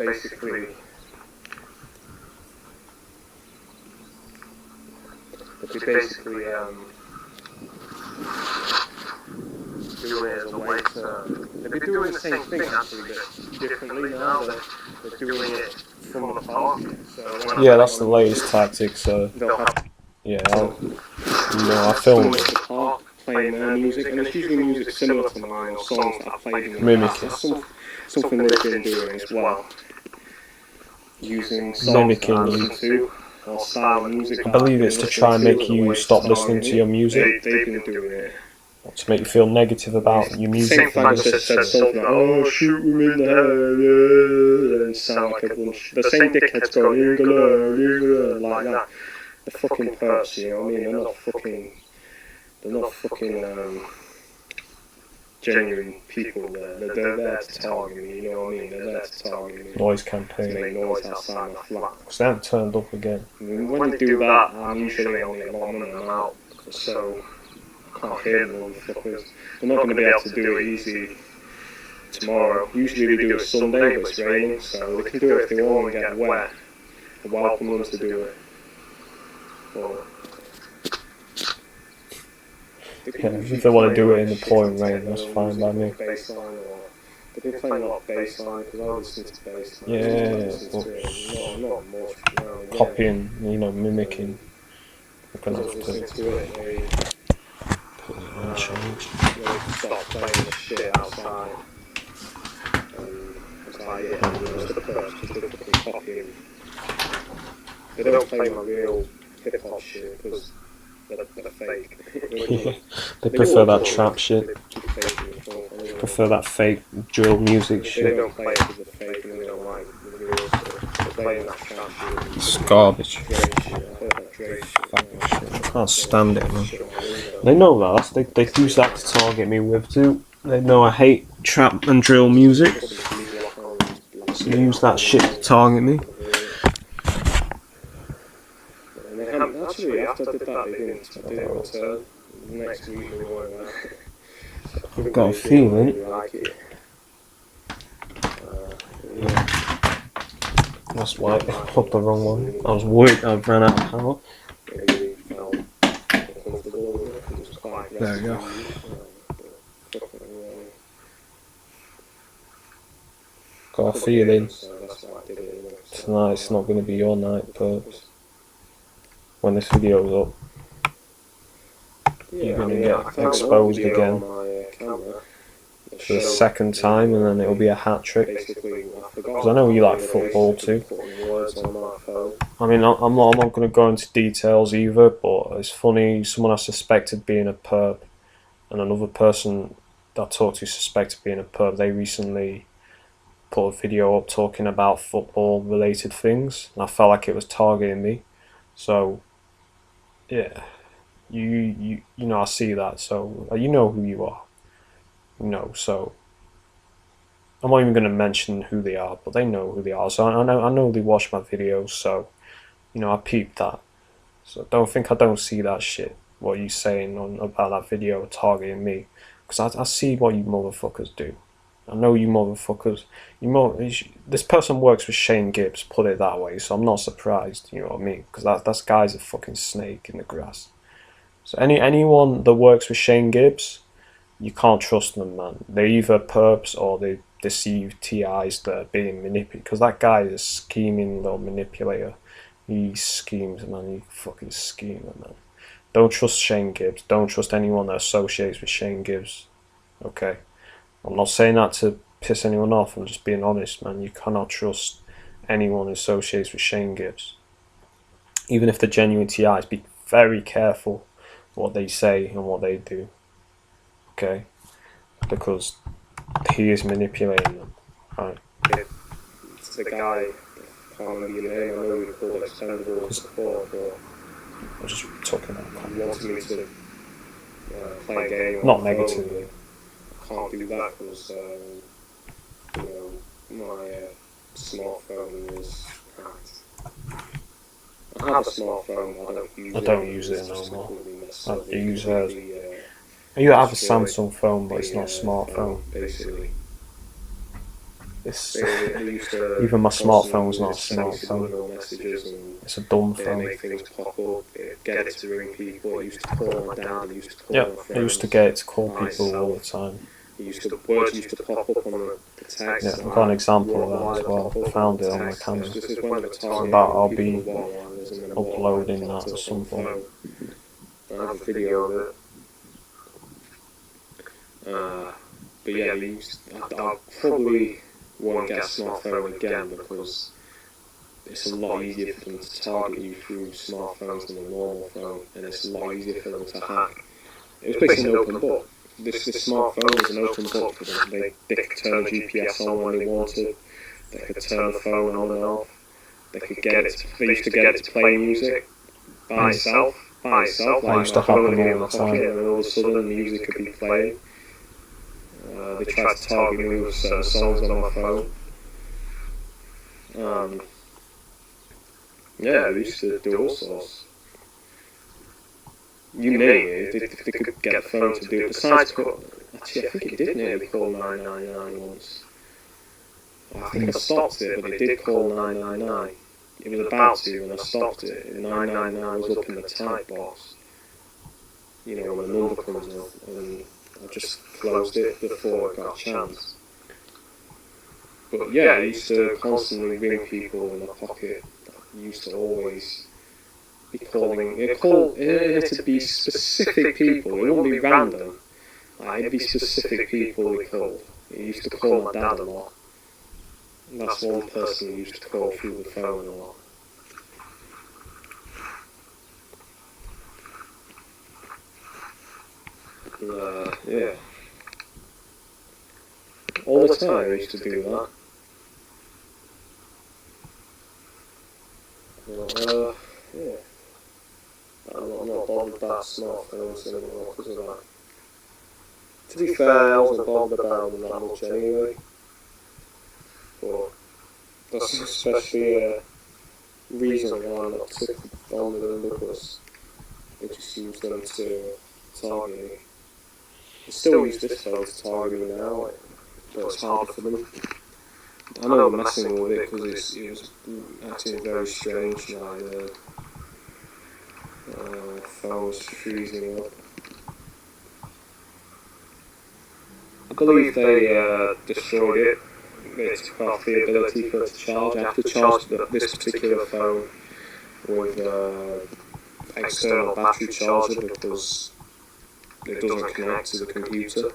basically doing it as a way to. They'd be doing the same thing actually, but differently now. They're doing it from the park. So Yeah, that's the latest tactic. So they'll have yeah, I filmed someone at it. the park playing their music, and it's usually music similar to mine or songs that I've played in the Mimic past. it. That's something they've been doing as well. Using songs Mimicking that I you. listen to, or style of music. I believe it's to try and make you stop listening to your music, They've been doing it. to make you feel negative about your music. Same fella said something like, "Oh, shoot him in the head," and sound like a bunch. The same dickheads going, "Ingala," like that. The fucking perps, you know what I mean? They're not fucking genuine people there. They're there to target me, you know what I mean? They're there to target me. Noise To campaign. make noise outside my flat. Because they haven't turned up again. I mean, when they do that, I'm usually on the alarm and I'm out. So I can't hear the motherfuckers. They're not going to be able to do it easy tomorrow. Usually they do it Sunday, but it's raining, so they can do it if they want and get wet. I welcome them to do it. But Yeah, if they want to do it in the pouring rain, that's fine by me. They've been playing a lot of bassline because I listen to bassline. Yeah, Not much. No, copying, mimicking. Because I was listening to it, they stop playing this shit outside. It's like, yeah, it's the first, just the fucking copying. They don't play my real hip hop shit because they're fake. They prefer that trap shit. Prefer that fake drill music They shit. don't play it because they're fake and they don't like the real stuff. They're playing that trap shit. It's garbage. Drake shit. I heard that Drake shit. I can't stand it, man. They know that. They use that to target me with too. They know I hate trap and drill music. So they use that shit to target me. And they haven't, actually, after I did that, they didn't. I did it return. Next week they weren't there. I've got a feeling. Like it. That's why I put the wrong one. I was worried I ran out of power. Maybe felt uncomfortable with it, 'cause it was quite There we go. Got a feeling So that's why I did it. You know. So, tonight's not going to be your night, but when this video's up, you're gonna get I found exposed one video again on my camera that for the showed, second time, and then it'll be a hat trick. basically, I forgot. Because I know you like football too. Putting words on my phone. I mean, I'm not going to go into details either, but it's funny, someone I suspected being a perp, and another person that I talked to suspected being a perp, they recently put a video up talking about football related things, and I felt like it was targeting me. So, yeah, you know, I see that, so you know who you are. So I'm not even going to mention who they are, but they know who they are. So I know they watch my videos, so I peeped that. So don't think I don't see that shit. What you saying about that video targeting me, because I see what you motherfuckers do. I know you motherfuckers. This person works with Shane Gibbs, put it that way. So I'm not surprised. You know what I mean? Because that guy's a fucking snake in the grass. So anyone that works with Shane Gibbs, you can't trust them, man. They're either perps or they deceive TIs that are being manipulated. Because that guy is a scheming little manipulator. He schemes, man. He fucking schemer, man. Don't trust Shane Gibbs. Don't trust anyone that associates with Shane Gibbs. Okay? I'm not saying that to piss anyone off. I'm just being honest, man. You cannot trust anyone who associates with Shane Gibbs. Even if they're genuine TIs, be very careful what they say and what they do. Okay? Because he is manipulating them. Right? It's the guy, I can't remember your name, I know we called Expendable before, but I'm just talking about he wanted me to play a game on not my phone. negatively. I can't do that because, my smartphone is hacked. I have a smartphone, but I don't use it. I don't use it no more. I use hers. You have a Samsung phone, but it's not a smartphone. Basically. It's They used to even my smartphone's not a send smartphone. subliminal messages and It's a dumb they phone. make things pop up, get it to ring people. It used to call my dad, it used to call Yeah, my friends. I used to get it to call by people all the itself. time. Words used to pop up on the text. Yeah, I've got an example of that as well. I found it on my camera. This is when they were targeting I'll people be with one-liners and then uploading one-liners that at some on the point. phone. I have a video of it. But yeah, I probably won't get a smartphone again because it's a lot easier for them to target you through smartphones than a normal phone, and it's a lot easier for them to hack. It was basically an open book. This smartphone is an open book for them. They could turn the GPS on when they wanted. They could turn the phone on and off. They could get it. They used to get it to play music by itself. That used to happen all the time. And all of a sudden, the music could be playing. They tried to target me with certain songs on my phone. Yeah, they used to do all sorts. You name it, they could get the phone to do it. Besides, actually, I think it did nearly call 999 once. I think I stopped it, but it did call 999. It was about to, and I stopped it. And 999 was up in the type box. You know, when the number comes up, and I just closed it before I got a chance. But yeah, I used to constantly ring people in my pocket. I used to always be calling. It'd be specific people. It wouldn't be random. It'd be specific people we called. He used to call my dad a lot. And that's one person who used to call through the phone a lot. Yeah. All the time I used to do that. Yeah. I'm not bothered about smartphones anymore because of that. To be fair, I wasn't bothered about them that much anyway. But that's especially a reason why I'm not took on with them, because it just used them to target me. They still use this phone to target me now, but it's harder for them. I know they're messing with it because it was acting very strange now. The phone was freezing up. I believe they destroyed it. They took off the ability for it to charge. I have to charge this particular phone with external battery charger because it doesn't connect to the computer.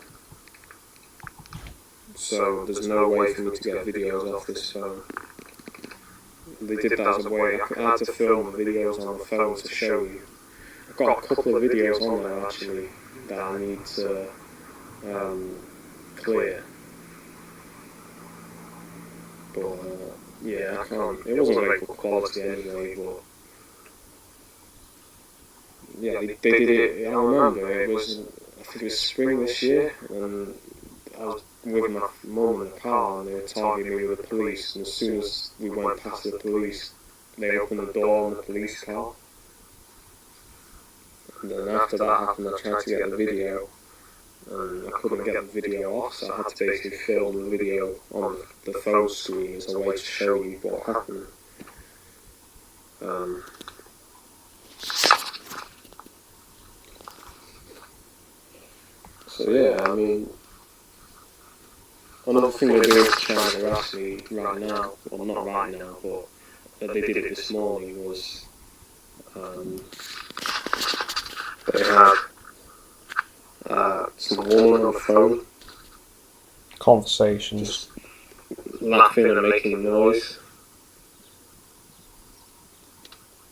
So there's no way for me to get videos off this phone. They did that as a way. I had to film the videos on the phone to show you. I've got a couple of videos on there actually that I need to clear. But yeah, I can't. It wasn't very good quality anyway, but yeah, they did it. I remember it was, I think it was spring this year, and I was with my mum in the car, and they were targeting me with the police. And as soon as we went past the police, they opened the door on the police car. And then after that happened, I tried to get the video, and I couldn't get the video off, so I had to basically film the video on the phone screen as a way to show you what happened. So yeah, I mean, another thing they're doing to try and harass me right now, well not right now, but they did it this morning, was they had some woman on the phone Conversations. laughing and making noise.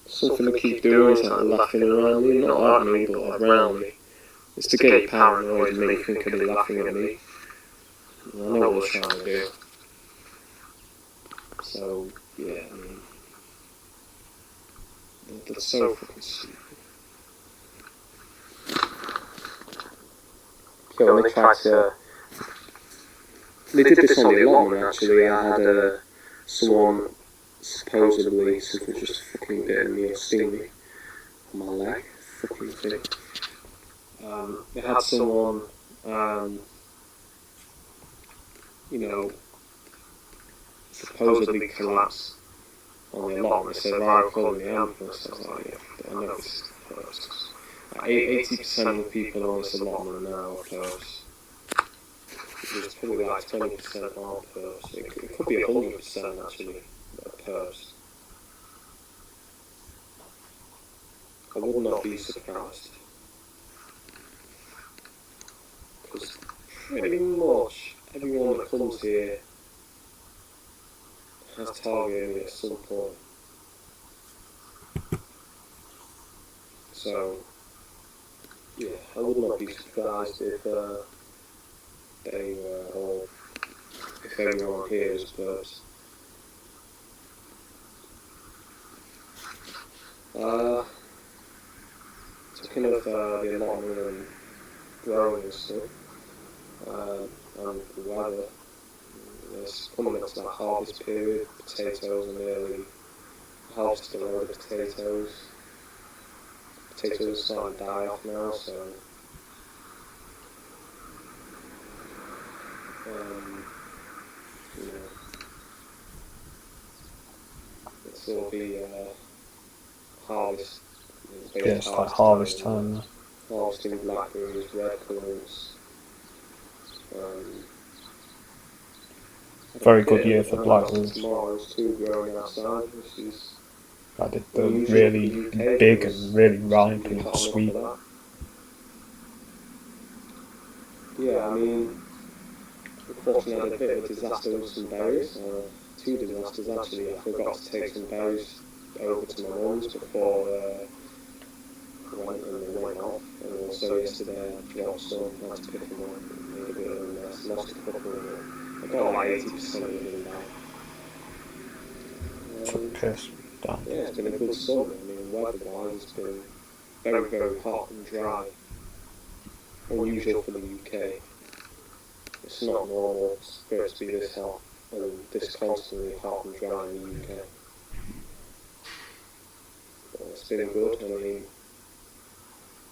Something to keep doing is like laughing around me, not at me, but around me. It's to get you paranoid and make you think they're laughing at me. And I know what they're trying to do. So, yeah, I mean, that's so fucking stupid. So when they tried to... They did this on the allotment actually. I had someone supposedly, something just fucking bitten me or sting me on my leg, fucking thing. They had someone, you know, supposedly collapse on the allotment. They say Lara calling the ambulance. I was like, yeah, I know this is perps. Like 80% of the people on this allotment now are perps. There's probably like 20% aren't perps. It could be 100% actually that are perps. I would not be surprised. Because pretty much everyone that comes here has targeted me at some point. So, yeah, I would not be surprised if they were, or if everyone here is perps. Talking of the allotment and growing and stuff, and the weather, it's coming up to that harvest period, potatoes and early harvesting a load of potatoes. Potatoes are starting to die off now, so you know, it's all the harvest. Yeah, it's like harvest time. Harvesting blackberries, red currants. Very good year for blackberries. Tomatoes too, growing outside, which is Like they're really big and really ripe and sweet. Yeah, I mean, unfortunately I had a bit of a disaster with some berries. Two disasters actually. I forgot to take some berries over to my mum's before I went and they went off. And also yesterday I dropped some, had to pick them up, made a bit of a mess, lost a couple of them. I got like 80% of them back. Piss. Damn. Yeah, it's been a good summer. I mean, weather-wise, it's been very, very hot and dry. Unusual for the UK. It's not normal for it to be this hot and this constantly hot and dry in the UK. But it's been good. I mean,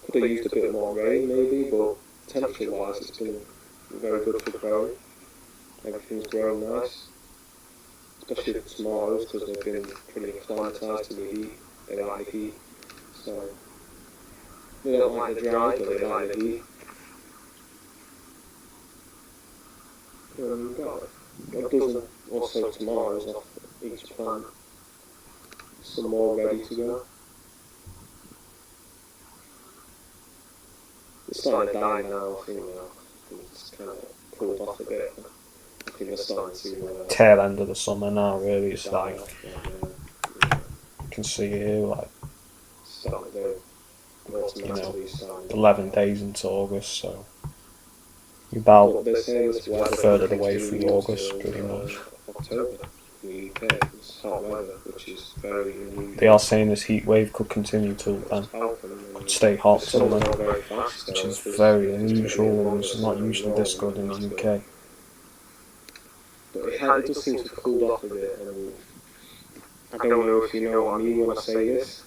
could have used a bit more rain maybe, but temperature-wise, it's been very good for growing. Everything's growing nice. Especially the tomatoes, because they've been pretty acclimatised to the heat. They like the heat. So, they don't like the dry, but they like the heat. Got a dozen or so tomatoes off each plant. Some more ready to go. It's starting to die now, I think now. It's kind of cooled off a bit. I think they're starting to... tail end of the summer now, really. It's like, you can see here, like, you know, 11 days into August, so you're about a third of the way through August, pretty much. October in the UK, it's hot weather, which is very unusual. They are saying this heat wave could continue till then. Could stay hot till then, which is very unusual. It's not usually this good in the UK. But it does seem to have cooled off a bit, and I don't know if you know what I mean when I say this,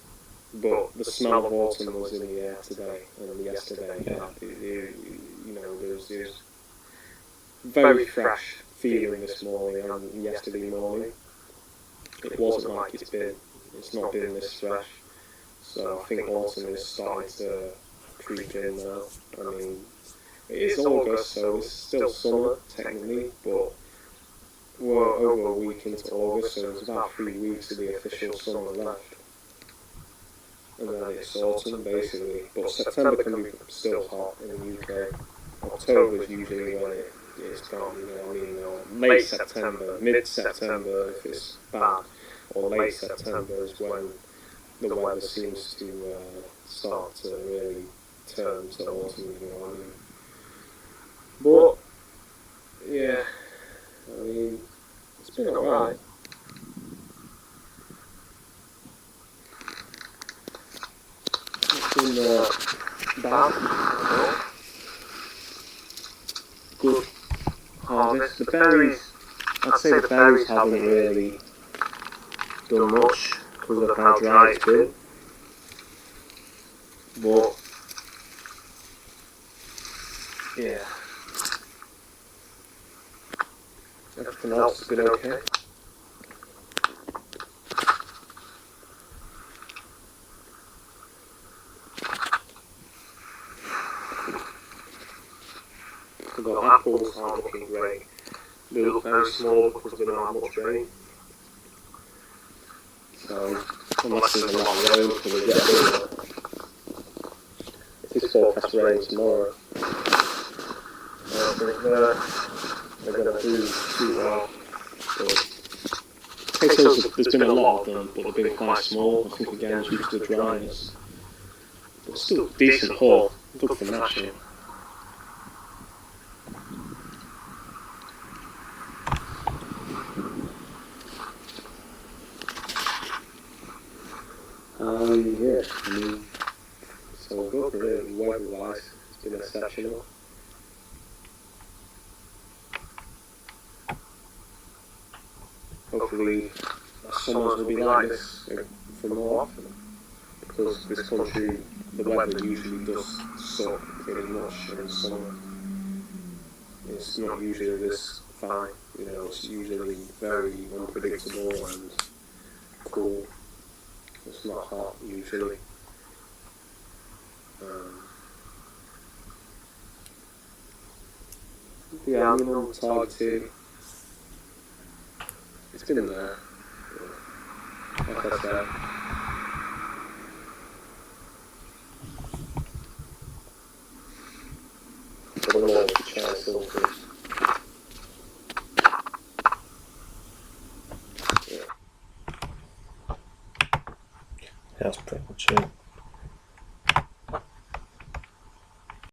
but the smell of autumn was in the air today and yesterday. Yeah. You know, there's very fresh feeling this morning and yesterday morning. It wasn't like it's not been this fresh. So I think autumn is starting to creep in now. I mean, it is August, so it's still summer technically, but we're over a week into August, so there's about 3 weeks of the official summer left. And then it's autumn, basically. But September can be still hot in the UK. October is usually when it's gone, you know what I mean? Late September, mid-September if it's bad, or late September is when the weather seems to start to really turn to autumn, you know what I mean? But, yeah, I mean, it's been alright. It's been bad. Good harvest. The berries, I'd say the berries haven't really done much because of how dry it's been. But, yeah. Everything else has been okay. ones aren't looking great. They look very small because they don't have much rain. So, unless there's a lot of rain, because they get bigger. It is forecast rain tomorrow. I think they're going to do well. Pesos, there's been a lot of them, but they've been quite small. I think again due to the dryness. But still decent haul, good for mashing. Yeah, I mean, so good really, weather-wise, it's been exceptional. Hopefully, summers will be like this for more often, because this country, the weather usually does suck pretty much in summer. It's not usually this fine, you know, it's usually very unpredictable and cool. It's not hot usually. Yeah, I'm on targeted. It's been in there. Like I said. I don't know if the chance filters. That's pretty much it.